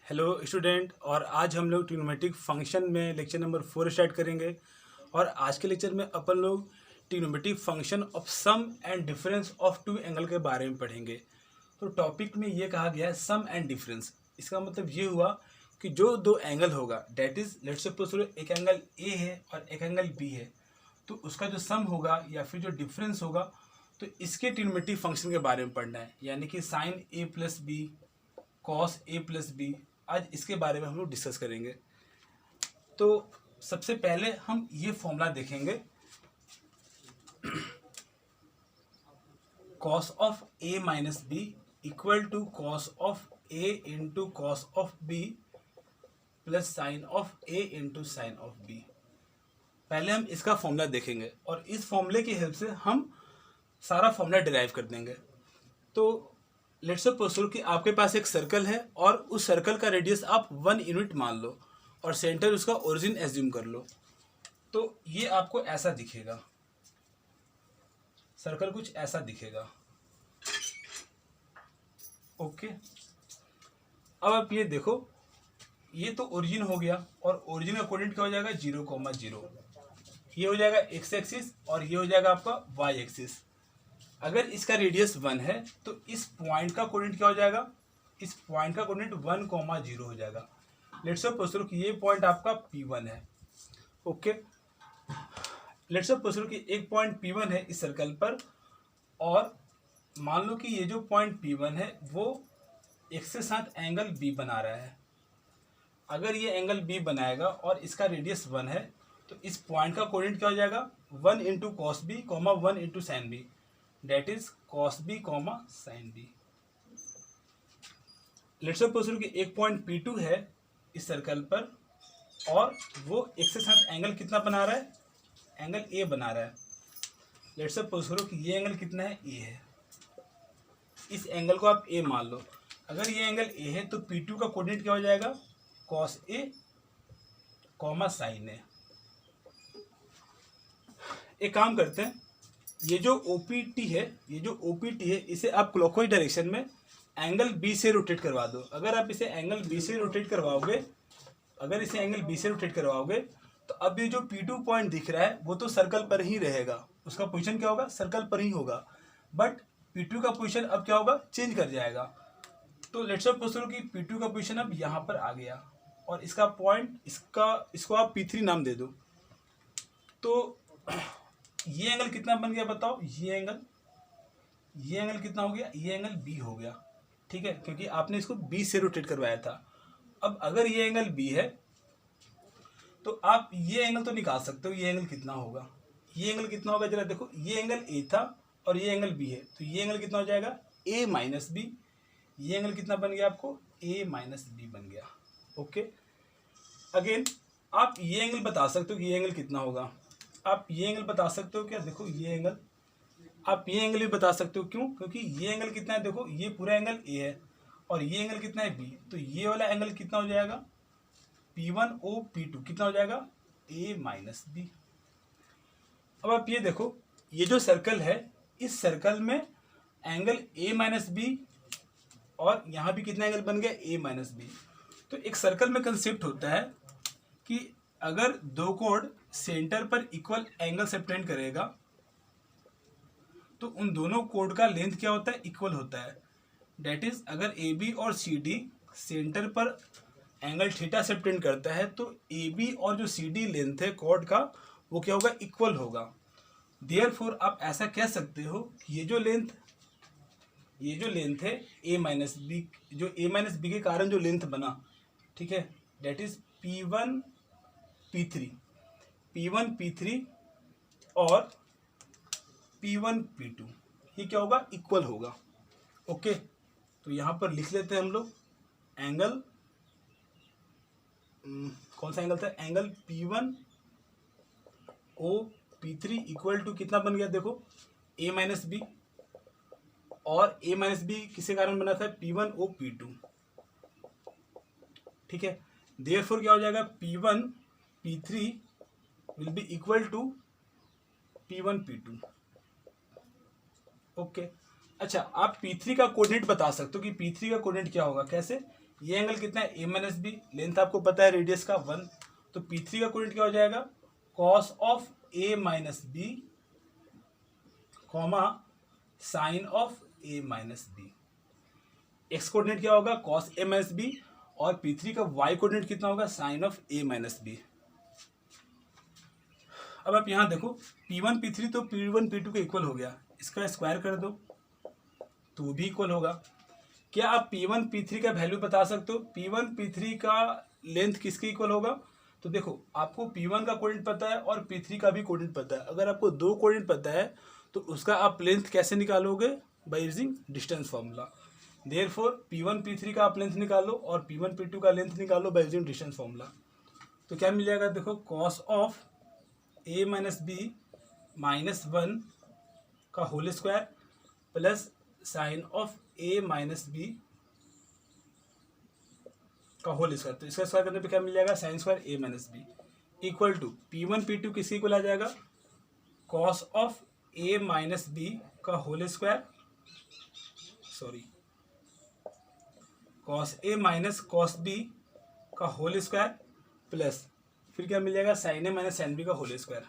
Hello student. और आज हम लोग ट्रिग्नोमेट्रिक फंक्शन में लेक्चर नंबर 4 स्टार्ट करेंगे। और आज के लेक्चर में अपन लोग trigonometric function of sum and difference of two angle के बारे में पढ़ेंगे। तो टॉपिक में ये कहा गया है सम एंड डिफरेंस। इसका मतलब ये हुआ कि जो दो एंगल होगा डेट इज लेट्स सपोज एक एंगल ए है और एक एंगल बी है, तो उसका जो सम होगा या फिर जो डिफरेंस होगा, तो इसके ट्रिग्नोमेट्रिक फंक्शन के बारे में पढ़ना है, यानी कि sign A plus B, cos A plus B. आज इसके बारे में हम लोग डिस्कस करेंगे। तो सबसे पहले हम ये फॉर्मूला देखेंगे, cos of A minus B equal to cos of A into cos of B plus sine of A into sine of B. पहले हम इसका फॉर्मूला देखेंगे और इस फॉर्मूले की हेल्प से हम सारा फॉर्मूला डिराइव कर देंगे। तो लेट्स सपोज कि आपके पास एक सर्कल है और उस सर्कल का रेडियस आप 1 यूनिट मान लो और सेंटर उसका ओरिजिन एज्यूम कर लो। तो ये आपको ऐसा दिखेगा, सर्कल कुछ ऐसा दिखेगा। ओके, अब आप ये देखो, ये तो ओरिजिन हो गया और ओरिजिन का कोऑर्डिनेट क्या हो जाएगा 0,0। ये हो जाएगा एक्स एक्सिस और ये हो जाएगा आपका वाई एक्सिस। अगर इसका रेडियस 1 है तो इस पॉइंट का कोऑर्डिनेट क्या हो जाएगा, इस पॉइंट का कोऑर्डिनेट 1,0 हो जाएगा। लेट्स सपोज कि ये पॉइंट आपका P1 है। ओके, लेट्स सपोज कि एक पॉइंट P1 है इस सर्कल पर, और मान लो कि ये जो पॉइंट P1 है वो x के साथ एंगल B बना रहा है। अगर ये एंगल B बनाएगा और इसका रेडियस 1 है तो इस पॉइंट का कोऑर्डिनेट क्या हो जाएगा 1 into cos B, 1 into sine B, that is cos B sine B. Let's suppose कि एक पॉइंट P2 है इस सर्कल पर और वो x के साथ एंगल कितना बना रहा है, एंगल A बना रहा है। लेट्स सपोज करो कि ये एंगल कितना है, A है। इस एंगल को आप A मान लो। अगर ये एंगल A है तो P2 का कोऑर्डिनेट क्या हो जाएगा कॉस A साइन A। एक काम करते हैं, ये जो OPT है इसे आप क्लॉकवाइज डायरेक्शन में एंगल B से रोटेट करवा दो। अगर आप इसे एंगल B से रोटेट करवाओगे, तो अब ये जो P2 पॉइंट दिख रहा है वो तो सर्कल पर ही रहेगा, उसका पोजीशन क्या होगा, सर्कल पर ही होगा। बट P2 का पोजीशन अब क्या होगा, चेंज कर जाएगा। तो लेट्स सपोज कि P2 का पोजीशन अब यहाँ पर आ गया और इसका पॉइंट इसको आप P3 नाम दे दो। तो ये एंगल कितना बन गया बताओ, ये एंगल कितना हो गया, ये एंगल B हो गया। ठीक है, क्योंकि आपने इसको B से रोटेट करवाया था। अब अगर ये एंगल B है तो आप ये एंगल तो निकाल सकते हो, ये एंगल कितना होगा, जरा देखो, ये एंगल A था और ये एंगल B है, तो ये एंगल कितना हो जाएगा A माइनस बी। ये एंगल कितना बन गया आपको, A माइनस बी बन गया। ओके, अगेन आप ये एंगल बता सकते हो कि ये एंगल कितना होगा। आप ये एंगल बता सकते हो क्या, देखो ये एंगल, आप ये एंगल भी बता सकते हो। क्यों, क्योंकि ये एंगल कितना है, देखो ये पूरा एंगल A है और ये एंगल कितना है B, तो ये वाला एंगल कितना हो जाएगा P1O P2 कितना हो जाएगा A माइनस बी। अब आप ये देखो, ये जो सर्कल है इस सर्कल में एंगल A माइनस बी और यहाँ भी कितना एंगल बन गया A माइनस बी। तो एक सर्कल में कंसेप्ट होता है कि अगर दो कोण सेंटर पर इक्वल एंगल सेपरेट करेगा तो उन दोनों कोण का लेंथ क्या होता है, इक्वल होता है। डेट इज अगर AB और CD सेंटर पर एंगल थीटा सेपरेट करता है तो AB और जो CD लेंथ है कॉर्ड का वो क्या होगा, इक्वल होगा। देयरफॉर आप ऐसा कह सकते हो कि ये जो लेंथ है A माइनस बी, जो A माइनस बी के कारण जो लेंथ बना, ठीक है, डेट इज P1 P3 और P1 P2, ये क्या होगा, इक्वल होगा। ओके, तो यहाँ पर लिख लेते हैं हम लोग एंगल, कौन सा एंगल था, angle P1O P3 equal to कितना बन गया, देखो A माइनस बी, और A माइनस बी किसके कारण बना था, P1O P2। ठीक है, देयरफॉर क्या हो जाएगा, P1 P3 will be equal to P1 P2। Okay, अच्छा आप P3 का कोऑर्डिनेट बता सकते हो कि P3 का कोऑर्डिनेट क्या होगा, कैसे, ये एंगल कितना है ए माइनस बी, लेंथ आपको पता है रेडियस का 1, तो P3 का कोऑर्डिनेट क्या हो जाएगा cos of A minus B comma sine of A minus B. X coordinate क्या होगा कॉस ए माइनस बी और P3 का वाई कोऑर्डिनेट कितना होगा sine of A minus B. अब आप यहाँ देखो P1 P3 तो P1 P2 के इक्वल हो गया, इसका स्क्वायर कर दो तो भी इक्वल होगा। क्या आप P1 P3 का वैल्यू बता सकते हो? P1 P3 का लेंथ किसके इक्वल होगा? तो देखो आपको P1 का कोऑर्डिनेट पता है और P3 का भी कोऑर्डिनेट पता है। अगर आपको दो कोऑर्डिनेट पता है तो उसका आप लेंथ कैसे निकालोगे? By using distance formula. Therefore P1 P3 का आप लेंथ निकालो और P1 P2 का लेंथ निकालो बाय यूजिंग डिस्टेंस फार्मूला। तो क्या मिल जाएगा देखो cos of A minus B minus 1 का whole square plus sine of A minus B का होल स्क्वायर, तो इसका स्क्वायर करने पे क्या मिल जाएगा sine square A minus B equal to P1 P2 किसी को आ जाएगा cos of A minus B का whole square, sorry cos A minus cos B का होल स्क्वायर प्लस फिर क्या मिल जाएगा sine A minus sine B का होल स्क्वायर।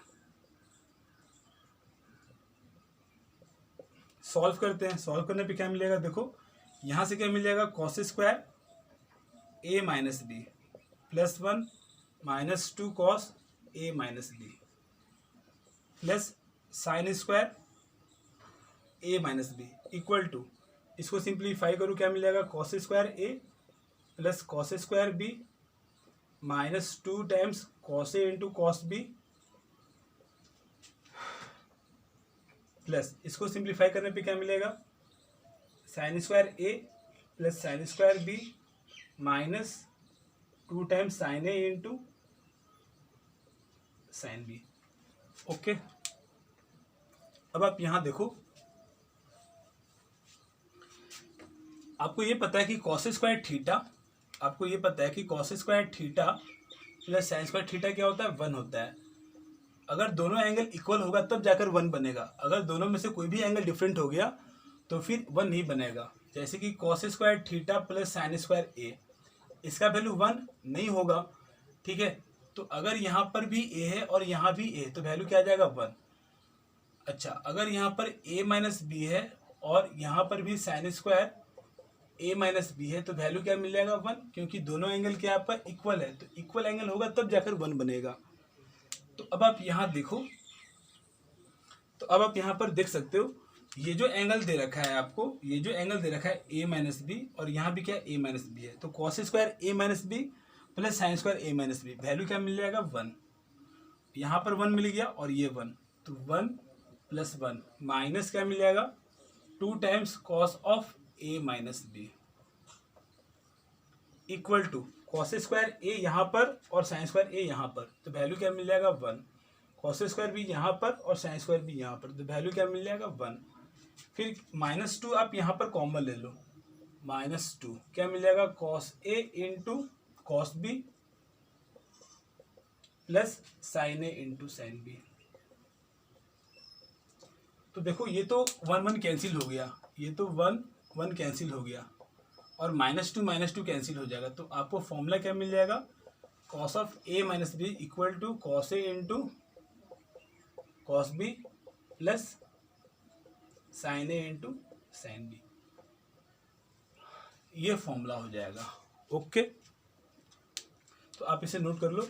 सॉल्व करते हैं, सॉल्व करने पे क्या मिलेगा देखो यहां से क्या मिल जाएगा cos square A minus B plus 1 minus 2 cos A minus B plus sine square A minus B equal to, इसको सिंप्लीफाई करूँ क्या मिल जाएगा cos square A plus cos square B minus 2 times cos A into cos B plus इसको simplify करने पे क्या मिलेगा sine square A plus sine square B minus 2 times sine A into sine B. Okay, अब आप यहां देखो आपको ये पता है कि कॉस स्क्वायर थीटा, आपको ये पता है कि cos square theta plus sine square theta क्या होता है 1 होता है। अगर दोनों एंगल इक्वल होगा तब जाकर 1 बनेगा, अगर दोनों में से कोई भी एंगल डिफरेंट हो गया तो फिर 1 नहीं बनेगा। जैसे कि cos square theta plus sine square A, इसका वैल्यू 1 नहीं होगा, ठीक है। तो अगर यहाँ पर भी ए है और यहाँ भी ए तो वैल्यू क्या आ जाएगा 1। अच्छा, अगर यहाँ पर ए माइनस बी है और यहाँ पर भी sign square A minus B है तो वैल्यू क्या मिल जाएगा 1, क्योंकि दोनों एंगल क्या यहाँ पर इक्वल है, तो इक्वल एंगल होगा तब जाकर 1 बनेगा। तो अब आप यहाँ देखो, तो अब आप यहाँ पर देख सकते हो ये जो एंगल दे रखा है आपको, ये जो एंगल दे रखा है ए माइनस बी और यहाँ भी क्या ए माइनस बी है, तो cos square A minus B plus sine square A minus B value क्या मिल जाएगा 1। यहाँ पर 1 मिल गया और ये 1, तो 1 प्लस 1 माइनस क्या मिल जाएगा 2 times cos of A minus B equal to cos square A यहाँ पर और साइन स्क्वायर ए यहाँ पर, तो वैल्यू क्या मिल जाएगा 1। कॉस स्क्वायर भी यहाँ पर और साइन स्क्वायर भी यहाँ पर, तो वैल्यू क्या मिल जाएगा 1। फिर -2 आप यहाँ पर कॉमन ले लो, -2 क्या मिल जाएगा cos A into cos B plus sine A into sine B. तो देखो ये तो 1 1 कैंसिल हो गया, ये तो 1 1 कैंसिल हो गया और -2 कैंसिल हो जाएगा, तो आपको फॉर्मूला क्या मिल जाएगा cos of A minus B equal to cos A into cos B plus sine A into sine B, ये फॉर्मूला हो जाएगा। ओके, तो आप इसे नोट कर लो।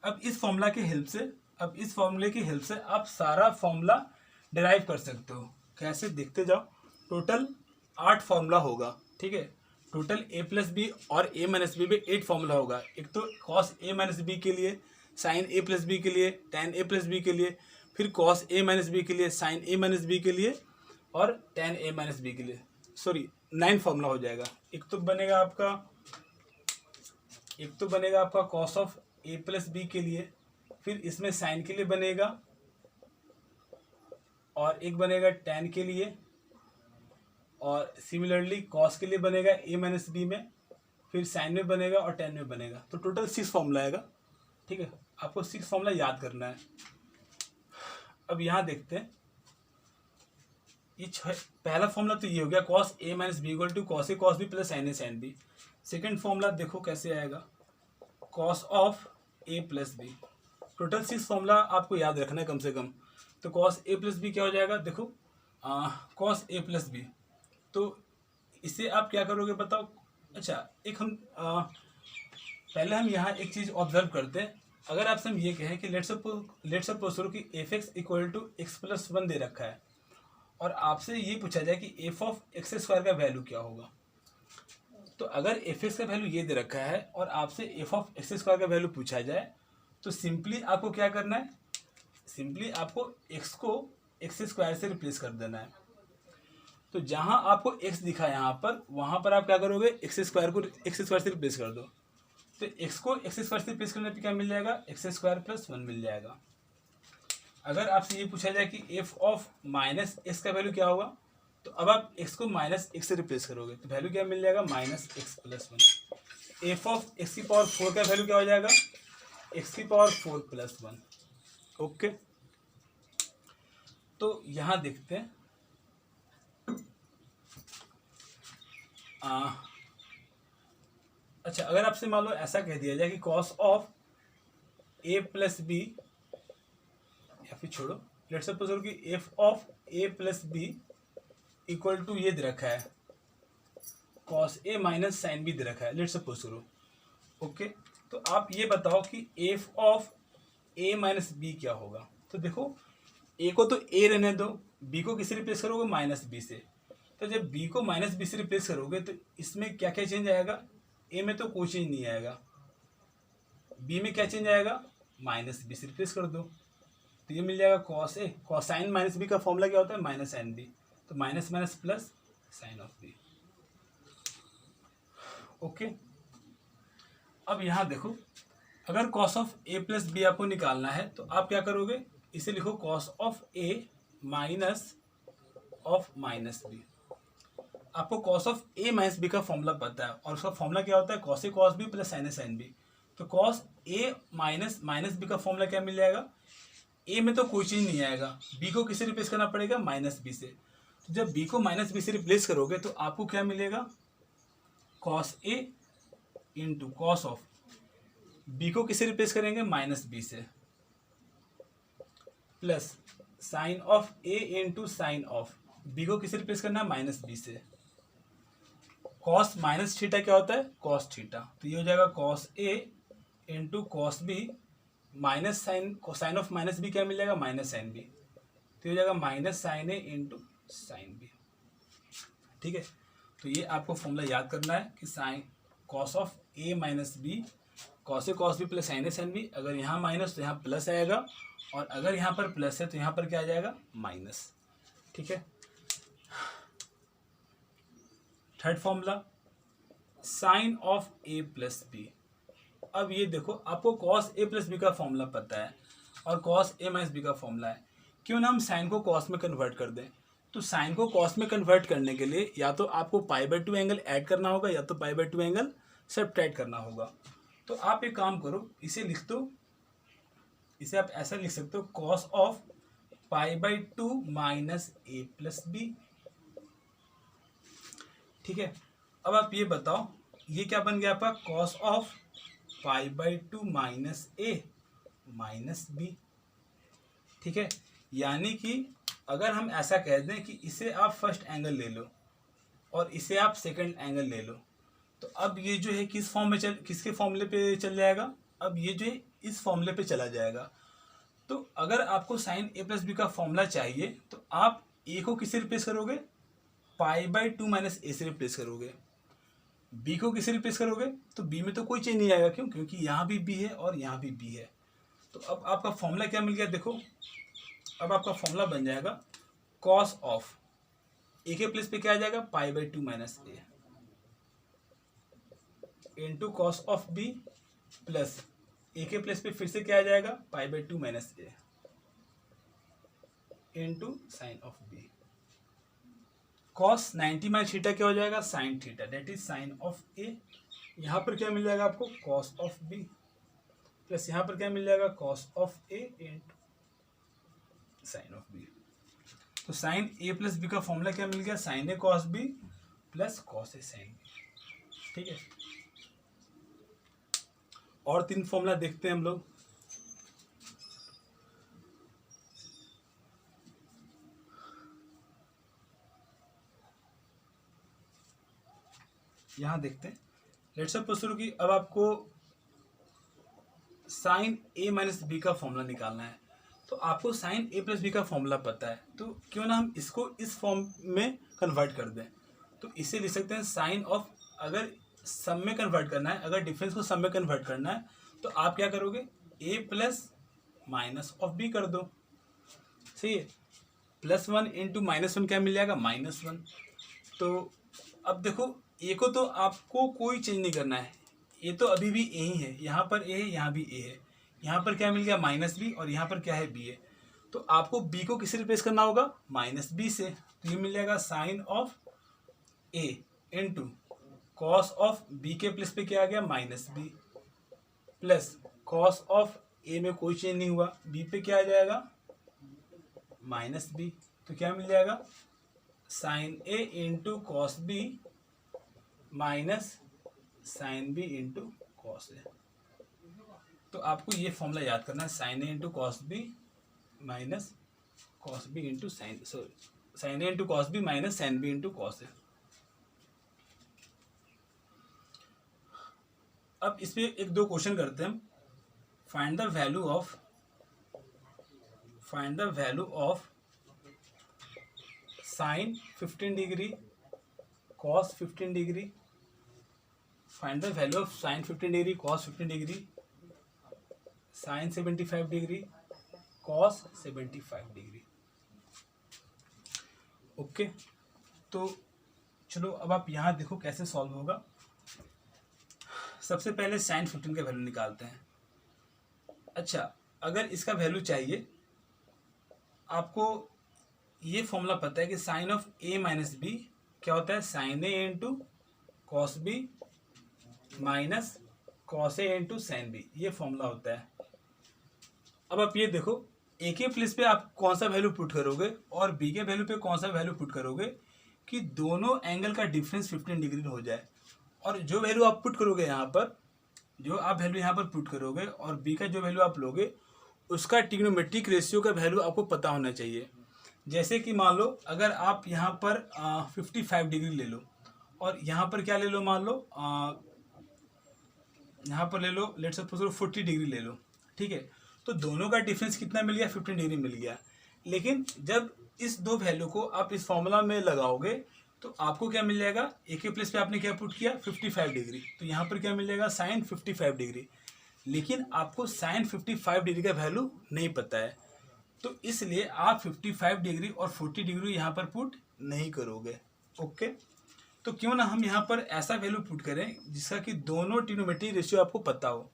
अब इस फॉर्मूला की हेल्प से, अब इस फॉर्मूले की हेल्प से आप सारा फॉर्मूला डिराइव कर सकते हो। कैसे देखते जाओ, टोटल 8 फॉर्मूला होगा, ठीक है। टोटल ए प्लस बी और ए माइनस बी में 8 फॉर्मूला होगा। एक तो कॉस ए माइनस बी के लिए, साइन ए प्लस बी के लिए, टेन ए प्लस बी के लिए, फिर कॉस ए माइनस बी के लिए, साइन ए माइनस बी के लिए और टेन ए माइनस बी के लिए, सॉरी 9 फॉर्मूला हो जाएगा। एक तो बनेगा आपका cos of A plus B के लिए, फिर इसमें साइन के लिए बनेगा और एक बनेगा टेन के लिए और सिमिलरली कॉस के लिए बनेगा ए माइनस बी में, फिर साइन में बनेगा और टेन में बनेगा। तो टोटल 6 फॉर्मूला आएगा, ठीक है। आपको 6 फॉर्मूला याद करना है। अब यहाँ देखते हैं, ये पहला फॉर्मूला तो ये हो गया cos a minus B equal to cos a cos b plus sin a sin b। Second formula देखो कैसे आएगा, cos of a plus B. Total 6 formula आपको याद रखना है कम से कम। तो cos a प्लस बी क्या हो जाएगा, देखो cos a प्लस बी। तो इसे आप क्या करोगे बताओ। अच्छा, एक हम पहले हम यहाँ एक चीज़ ऑब्जर्व करते हैं। अगर आपसे हम ये कहें कि लेट्स सपोज करो कि F X equal to X plus one दे रखा है और आपसे ये पूछा जाए कि एफ ऑफ एक्स स्क्वायर का वैल्यू क्या होगा। तो अगर एफ एक्स का वैल्यू ये दे रखा है और आपसे एफ ऑफ एक्स स्क्वायर का वैल्यू पूछा जाए तो सिंपली आपको क्या करना है, सिंपली आपको एक्स को एक्स स्क्वायर से रिप्लेस कर देना है। तो जहाँ आपको एक्स दिखा है यहाँ पर, वहाँ पर आप क्या करोगे, एक्स स्क्वायर को एक्स स्क्वायर से रिप्लेस कर दो। तो एक्स को एक्स स्क्वायर से रिप्लेस करने पर क्या मिल जाएगा, एक्स स्क्वायर प्लस वन मिल जाएगा। अगर आपसे ये पूछा जाए कि एफ ऑफ माइनस एक्स का वैल्यू क्या होगा, तो अब आप एक्स को माइनस एक्स से रिप्लेस करोगे तो वैल्यू क्या मिल जाएगा, minus x plus one. F of x की पावर फोर का वैल्यू क्या हो जाएगा, एक्स की power four plus one. Okay, तो यहाँ देखते हैं अच्छा, अगर आपसे मान लो ऐसा कह दिया जाए कि cos of A plus B, या फिर छोड़ो, लेट्स सपोज करो कि F of A plus B equal to ये दे रखा है cos A minus sine B दे रखा है, लेट्स सपोज करो। ओके, तो आप ये बताओ कि F of A minus B क्या होगा। तो देखो, ए को तो ए रहने दो, बी को किससे रिप्लेस करोगे, माइनस बी से। तो जब बी को माइनस बी से रिप्लेस करोगे तो इसमें क्या क्या चेंज आएगा, ए में तो कोई चेंज नहीं आएगा, बी में क्या चेंज आएगा, माइनस बी से रिप्लेस कर दो। तो ये मिल जाएगा cos A, cosine minus B का फॉर्मूला क्या होता है, माइनस साइन बी। तो minus minus plus sine of B. Okay, अब यहाँ देखो, अगर cos of A plus B आपको निकालना है तो आप क्या करोगे, इसे लिखो cos of A minus of minus B. आपको cos of A minus B का फॉर्मूला पता है और उसका फॉर्मूला क्या होता है, cos A cos B plus sine A sine B. तो cos A minus minus B का फॉर्मूला क्या मिल जाएगा, ए में तो कोई चीज़ नहीं आएगा, बी को किससे रिप्लेस करना पड़ेगा, माइनस बी से। तो जब बी को माइनस बी से रिप्लेस करोगे तो आपको क्या मिलेगा, cos A into cos of, B को किससे रिप्लेस करेंगे, माइनस बी से, plus sine of A into sine of, B को किससे रिप्लेस करना है, माइनस बी से। कॉस माइनस थीटा क्या होता है, कॉस थीटा। तो ये हो जाएगा cos A into cos B minus sine, sine of minus B क्या मिल जाएगा, माइनस साइन बी। तो ये हो जाएगा minus sign A into sine B. ठीक है, तो ये आपको फॉर्मूला याद करना है कि sine cos of A minus B, cos A cos B plus sine A sine B. अगर यहाँ माइनस तो यहाँ प्लस आएगा, और अगर यहाँ पर प्लस है तो यहाँ पर क्या आ जाएगा, माइनस। ठीक है, third formula sine of A plus B. अब ये देखो, आपको कॉस ए प्लस बी का फॉर्मूला पता है और कॉस ए माइनस बी का फॉर्मूला है, क्यों ना हम साइन को कॉस में कन्वर्ट कर दें। तो साइन को कॉस में कन्वर्ट करने के लिए या तो आपको पाई बाई टू एंगल ऐड करना होगा या तो पाई बाई टू एंगल सब्ट्रैक्ट करना होगा। तो आप एक काम करो, इसे लिख दो, इसे आप ऐसा लिख सकते हो, cos of pi by two minus A plus B. ठीक है, अब आप ये बताओ, ये क्या बन गया आपका, cos of pi by two minus A minus B. ठीक है, यानी कि अगर हम ऐसा कह दें कि इसे आप फर्स्ट एंगल ले लो और इसे आप सेकंड एंगल ले लो, तो अब ये जो है किस फॉर्म में किसके फॉर्मूले पे चल जाएगा, अब ये जो है इस फॉर्मूले पे चला जाएगा। तो अगर आपको साइन ए प्लस बी का फॉर्मूला चाहिए तो आप ए को किससे रिप्लेस करोगे, पाई बाई टू माइनस ए से रिप्लेस करोगे। बी को किससे रिप्लेस करोगे, तो बी में तो कोई चेंज नहीं आएगा, क्यों, क्योंकि यहाँ भी बी है और यहाँ भी बी है। तो अब आपका फॉर्मूला क्या मिल गया, देखो अब आपका फॉर्मूला बन जाएगा कॉस ऑफ ए के प्लेस पे क्या आ जाएगा, pi by two minus A into cos of B plus A के प्लेस पे फिर से क्या आ जाएगा, pi by two minus A into sine of B. Cos 90 minus theta क्या हो जाएगा, sine theta, that is sine of A. यहाँ पर क्या मिल जाएगा आपको, कॉस ऑफ बी, प्लस यहाँ पर क्या मिल जाएगा, cos of A into sine of B. तो साइन ए प्लस बी का फॉर्मूला क्या मिल गया, sine A cos B plus cos A sine B. ठीक है, और 3 फॉर्मूला देखते हैं हम लोग। यहां देखते हैं, लेट्स सपोज कि अब आपको साइन ए माइनस बी का फॉर्मूला निकालना है। तो आपको साइन ए प्लस बी का फॉर्मूला पता है, तो क्यों ना हम इसको इस फॉर्म में कन्वर्ट कर दें। तो इसे लिख सकते हैं साइन ऑफ, अगर सम में कन्वर्ट करना है, अगर डिफरेंस को सम में कन्वर्ट करना है तो आप क्या करोगे, ए प्लस माइनस ऑफ बी कर दो। सही है, +1 इंटू -1 क्या मिल जाएगा, -1। तो अब देखो, ए को तो आपको कोई चेंज नहीं करना है, ए तो अभी भी ए ही है, यहाँ पर ए है, यहाँ भी ए है, यहाँ पर क्या मिल गया -b, और यहाँ पर क्या है b है। तो आपको b को किससे रिप्लेस करना होगा, -b से। तो ये मिल जाएगा sine of a into cos of b के प्लेस पे क्या आ गया, -b, plus cos of a में कोई चेंज नहीं हुआ, b पे क्या आ जाएगा, -b। तो क्या मिल जाएगा, sine a into cos b minus sine B into cos A. तो आपको ये फॉर्मूला याद करना है, sine A into cos B minus cos B into sine, sorry sine A into cos B minus sine B into cos A. अब इस पे 1-2 question करते हैं हम। Find the value of sine 15 degree cos 15 degree, find the value of sine 15 degree cos 15 degree, sine 75 degree cos 75 degree. Okay, तो चलो अब आप यहाँ देखो कैसे सॉल्व होगा। सबसे पहले साइन 15 का वैल्यू निकालते हैं। अच्छा, अगर इसका वैल्यू चाहिए, आपको ये फॉर्मूला पता है कि sine of A minus B क्या होता है, sine A into cos B minus cos A into sine B, ये फॉर्मूला होता है। अब आप ये देखो, ए के प्लेस पे आप कौन सा वैल्यू पुट करोगे और बी के वैल्यू पे कौन सा वैल्यू पुट करोगे कि दोनों एंगल का डिफरेंस 15 डिग्री हो जाए। और जो वैल्यू आप पुट करोगे यहाँ पर, जो आप वैल्यू यहाँ पर पुट करोगे और बी का जो वैल्यू आप लोगे, उसका ट्रिग्नोमेट्रिक रेशियो का वैल्यू आपको पता होना चाहिए। जैसे कि मान लो अगर आप यहाँ पर 55 डिग्री ले लो और यहाँ पर क्या ले लो, मान लो यहाँ पर ले लो, लेट्स सपोज 40 डिग्री ले लो। ठीक है, तो दोनों का डिफरेंस कितना मिल गया, 15 डिग्री मिल गया। लेकिन जब इस दो वैल्यू को आप इस फॉर्मूला में लगाओगे तो आपको क्या मिल जाएगा, ए के प्लेस पे आपने क्या पुट किया, 55 डिग्री, तो यहाँ पर क्या मिल जाएगा, साइन 55 डिग्री। लेकिन आपको साइन 55 डिग्री का वैल्यू नहीं पता है, तो इसलिए आप 55 डिग्री और 40 डिग्री यहाँ पर पुट नहीं करोगे। ओके, तो क्यों ना हम यहाँ पर ऐसा वैल्यू पुट करें जिसका कि दोनों ट्रिग्नोमेट्रिक रेशियो आपको पता हो।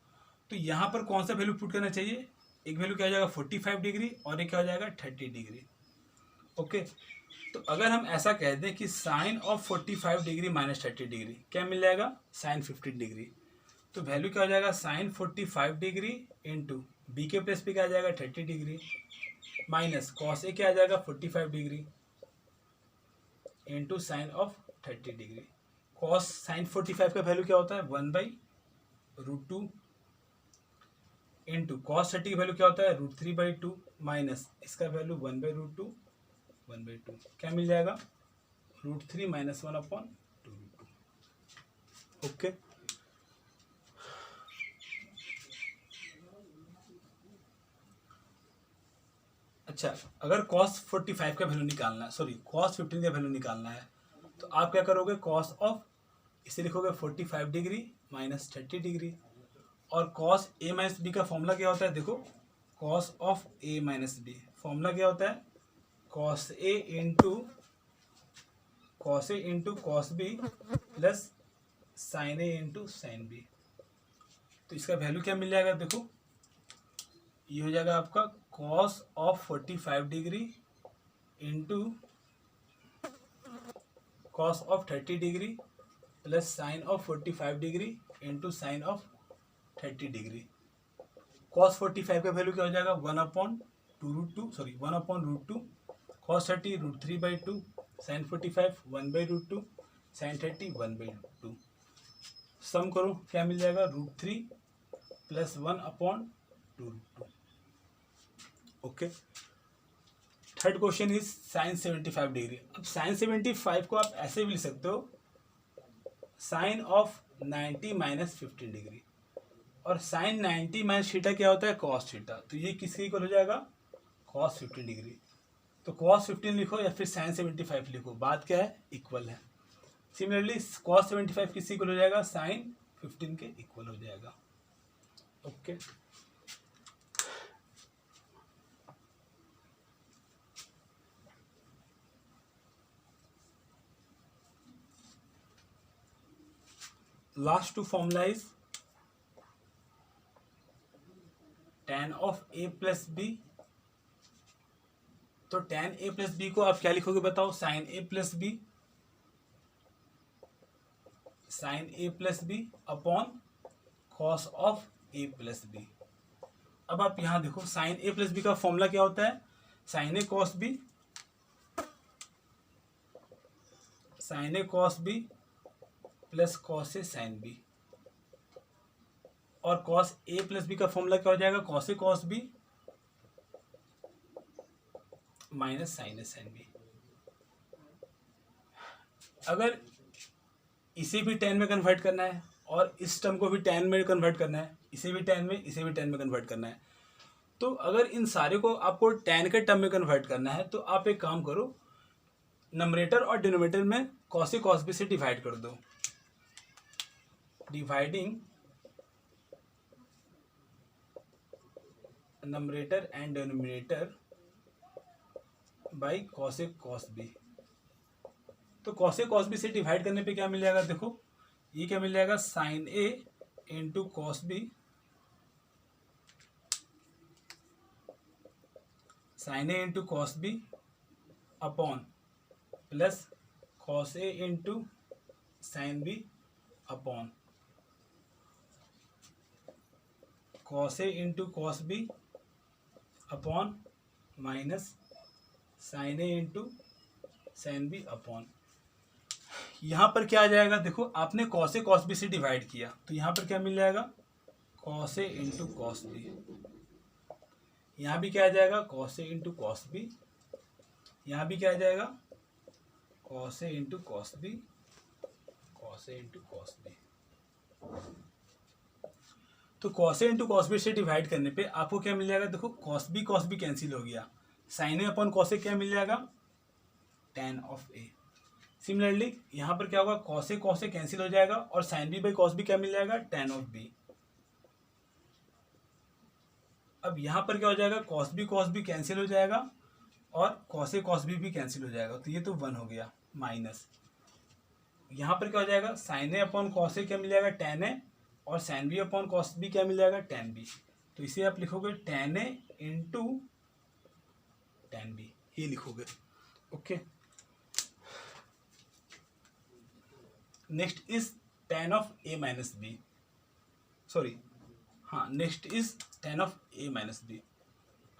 तो यहाँ पर कौन सा वैल्यू पुट करना चाहिए, एक वैल्यू क्या हो जाएगा 45 डिग्री और एक क्या हो जाएगा 30 डिग्री। ओके, तो अगर हम ऐसा कह दें कि sine of 45 degree minus 30 degree क्या मिल जाएगा, साइन 15 डिग्री, तो वैल्यू क्या हो जाएगा, साइन 45 डिग्री इंटू बी के प्लेस पे क्या आ जाएगा 30 डिग्री माइनस कॉस ए क्या आ जाएगा 45 degree into sine of 30 degree. Cos sine 45 का वैल्यू क्या होता है, 1/√2 इंटू कॉस 30 का वैल्यू क्या होता है, √3/2 माइनस इसका वैल्यू 1/√2 1/2 क्या मिल जाएगा, √3 माइनस 1/√2। ओके, अच्छा, अगर cos 45 का वैल्यू निकालना है, सॉरी cos 15 का वैल्यू निकालना है, तो आप क्या करोगे, cos ऑफ, इसे लिखोगे 45 डिग्री माइनस 30 डिग्री, और cos a माइनस बी का फॉर्मूला क्या होता है, देखो cos of a minus B formula क्या होता है, cos a into cos b plus sin a into sin b। तो इसका वैल्यू क्या मिल जाएगा, देखो ये हो जाएगा आपका cos of 45 degree into cos of 30 degree plus sin of 45 degree into sin of 30 degree. cos 45 का वैल्यू क्या हो जाएगा, 1/2 1/√2 cos 30 √3/2 sin 45 1/√2 sin 30 1/2। सम करो क्या मिल जाएगा, √3 + 1/√2। Okay. Third question is sin 75 degree. अब sin 75 को आप ऐसे भी लिख सकते हो, sin ऑफ 90 - 15 डिग्री, और sin 90 - थीटा क्या होता है, cos थीटा। तो ये किसके इक्वल हो जाएगा, cos 15 डिग्री। तो cos 15 लिखो या फिर sin 75 लिखो, बात क्या है, इक्वल है। सिमिलरली cos 75 किसके इक्वल हो जाएगा, sin 15 के इक्वल हो जाएगा। Okay. Last two formula is tan of a + b। तो tan a + b को आप क्या लिखोगे बताओ, sin a + b, sin a + b upon cos of a + b। अब आप यहां देखो sin a + b का फॉर्मूला क्या होता है, sin a cos b, sin a cos b plus cos a sin b, और cos a + b का फॉर्मूला क्या हो जाएगा, cos a cos b minus sin a sin b। अगर इसे भी tan में कन्वर्ट करना है और इस टर्म को भी tan में कन्वर्ट करना है, इसे भी tan में, इसे भी tan में कन्वर्ट करना है, तो अगर इन सारे को आपको tan के टर्म में कन्वर्ट करना है तो आप एक काम करो, नंबरेटर और डिनोमिनेटर में cos a cos b से डिवाइड कर दो। Dividing numerator and denominator by cos a cos b। तो cos a cos b से डिवाइड करने पे क्या मिल जाएगा, देखो ये क्या मिल जाएगा, sin a into cos b, sin a into cos b upon plus cos a into sin b upon cos a into cos b upon minus sin a into sin b upon, यहाँ पर क्या आ जाएगा, देखो आपने cos a cos b से divide किया तो यहाँ पर क्या मिल जाएगा, cos a into cos b। यहाँ भी क्या आ जाएगा, cos a into cos b। यहाँ भी क्या आ जाएगा, cos a into cos b, cos a into cos b। तो cos a into cos b से डिवाइड करने पे आपको क्या मिल जाएगा, देखो cos b कैंसिल हो गया, sin a upon cos a क्या मिल जाएगा, tan ऑफ a। सिमिलरली यहाँ पर क्या होगा, cos a कैंसिल हो जाएगा और sin b by cos b क्या मिल जाएगा, tan ऑफ b। अब यहाँ पर क्या हो जाएगा, cos b कैंसिल हो जाएगा और cos a भी कैंसिल हो जाएगा, तो ये तो 1 हो गया, माइनस यहाँ पर क्या हो जाएगा, sin a upon cos a क्या मिल जाएगा, tan a, और sin b upon cos b क्या मिल जाएगा, tan b। तो इसे आप लिखोगे tan a into tan b, ये लिखोगे। Okay. Next is tan of a minus b, sorry हाँ, next is tan of a minus b।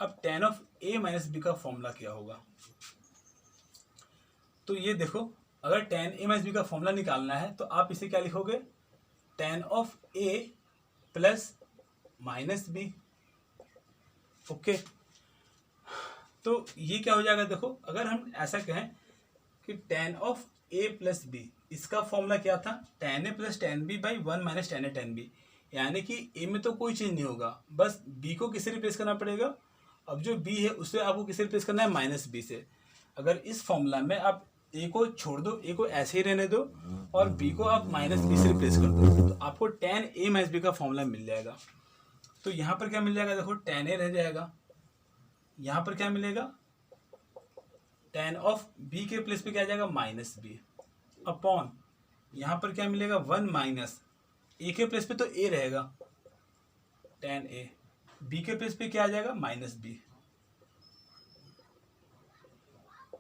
अब tan of a minus b का फॉर्मूला क्या होगा, तो ये देखो, अगर tan a माइनस b का फॉर्मूला निकालना है तो आप इसे क्या लिखोगे, tan of a plus minus b। Okay. तो ये क्या हो जाएगा, देखो अगर हम ऐसा कहें कि tan of a plus b, इसका फॉर्मूला क्या था, tan a plus tan b by 1 minus tan a tan b, यानी कि a में तो कोई चेंज नहीं होगा, बस b को किससे रिप्लेस करना पड़ेगा, अब जो b है उससे आपको किससे रिप्लेस करना है, माइनस b से। अगर इस फॉर्मूला में आप a को छोड़ दो, a को ऐसे ही रहने दो और b को आप माइनस b से रिप्लेस कर दो, तो आपको tan a माइनस b का फॉर्मूला मिल जाएगा। तो यहाँ पर क्या मिल जाएगा, देखो tan a रह जाएगा, यहाँ पर क्या मिलेगा, tan ऑफ b के प्लेस पे क्या आ जाएगा, माइनस b अपॉन, यहाँ पर क्या मिलेगा, 1 माइनस a के प्लेस पे तो a रहेगा, tan a, b के प्लेस पे क्या आ जाएगा, माइनस b।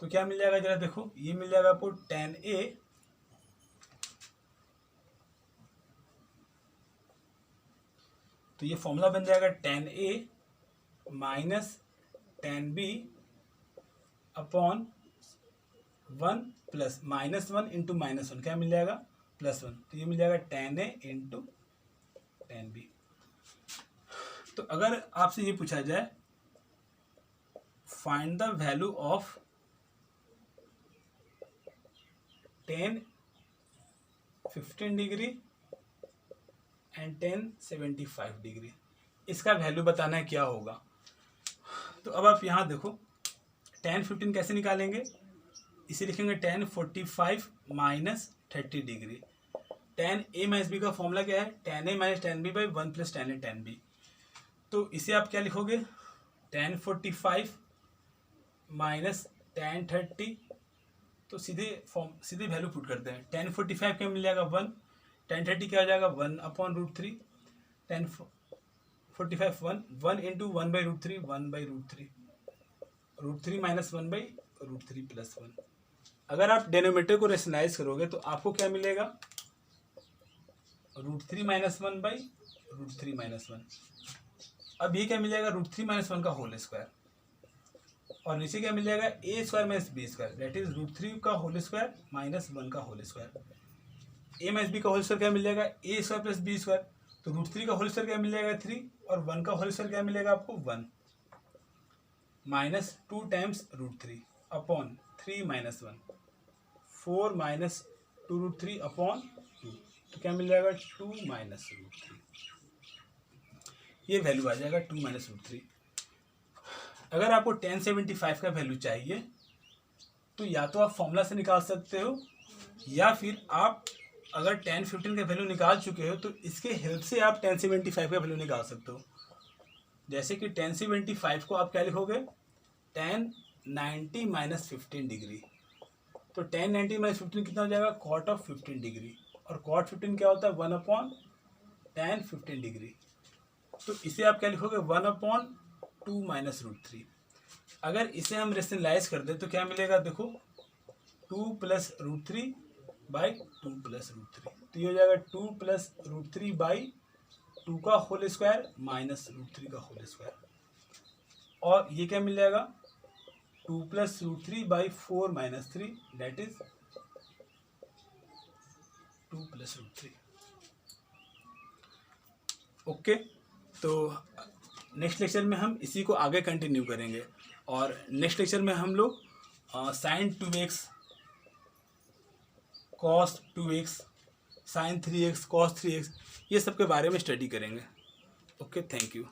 तो क्या मिल जाएगा, जरा देखो, ये मिल जाएगा आपको tan a तो ये फॉर्मूला बन जाएगा tan a minus tan b upon 1 plus -1 into -1 क्या मिल जाएगा +1, तो ये मिल जाएगा tan a into tan b। तो अगर आपसे ये पूछा जाए find the value of tan 15 degree and tan 75 degree, इसका वैल्यू बताना है क्या होगा। तो अब आप यहाँ देखो tan 15 कैसे निकालेंगे, इसे लिखेंगे tan 45 minus 30 degree. tan a minus B का फॉर्मूला क्या है, tan a minus tan b by 1 plus tan a tan b। तो इसे आप क्या लिखोगे, tan 45 माइनस tan 30, तो सीधे वैल्यू पुट करते हैं। tan 45 क्या मिल जाएगा 1, tan 30 क्या हो जाएगा 1 upon √3, tan 45 1 into 1 by √3 1 by √3, √3 minus 1 by √3 plus 1। अगर आप डेनोमीटर को रेशनलाइज करोगे तो आपको क्या मिलेगा, √3 माइनस 1 बाई √3 माइनस 1। अब ये क्या मिल जाएगा, √3 माइनस 1 का होल स्क्वायर, और नीचे क्या मिल जाएगा a square minus b square, that is √3 का होल स्क्वायर माइनस 1 का whole square. a minus b का होल स्क्वायर क्या मिल जाएगा a square plus b square, तो √3 का होल स्क्वायर क्या मिल जाएगा 3, और 1 का होल स्क्वायर क्या मिलेगा आपको 1, minus 2 times √3 upon 3 minus 1, 4 minus 2√3 upon 2, तो क्या मिल जाएगा 2 माइनस √3, ये वैल्यू आ जाएगा 2 माइनस √3। अगर आपको tan 75 का वैल्यू चाहिए तो या तो आप फॉर्मूला से निकाल सकते हो, या फिर आप अगर tan 15 का वैल्यू निकाल चुके हो तो इसके हेल्प से आप tan 75 का वैल्यू निकाल सकते हो। जैसे कि tan 75 को आप क्या लिखोगे, tan 90 माइनस 15 डिग्री, तो tan 90 माइनस 15 कितना हो जाएगा cot ऑफ 15 डिग्री, और cot 15 क्या होता है 1 अपॉन tan 15 डिग्री, तो इसे आप क्या लिखोगे 1 अपॉन 2 माइनस √3। अगर इसे हम रेशनलाइज कर दे तो क्या मिलेगा, देखो 2 प्लस √3 बाई 2 प्लस √3, तो ये हो जाएगा 2 प्लस √3 बाई 2 का होल स्क्वायर माइनस √3 का होल स्क्वायर, और ये क्या मिल जाएगा 2 plus √3 by 4 minus 3, that is 2 plus √3। Okay, तो नेक्स्ट लेक्चर में हम इसी को आगे कंटिन्यू करेंगे, और नेक्स्ट लेक्चर में हम लोग sin 2x cos 2x sin 3x cos 3x ये सब के बारे में स्टडी करेंगे। Okay, thank you.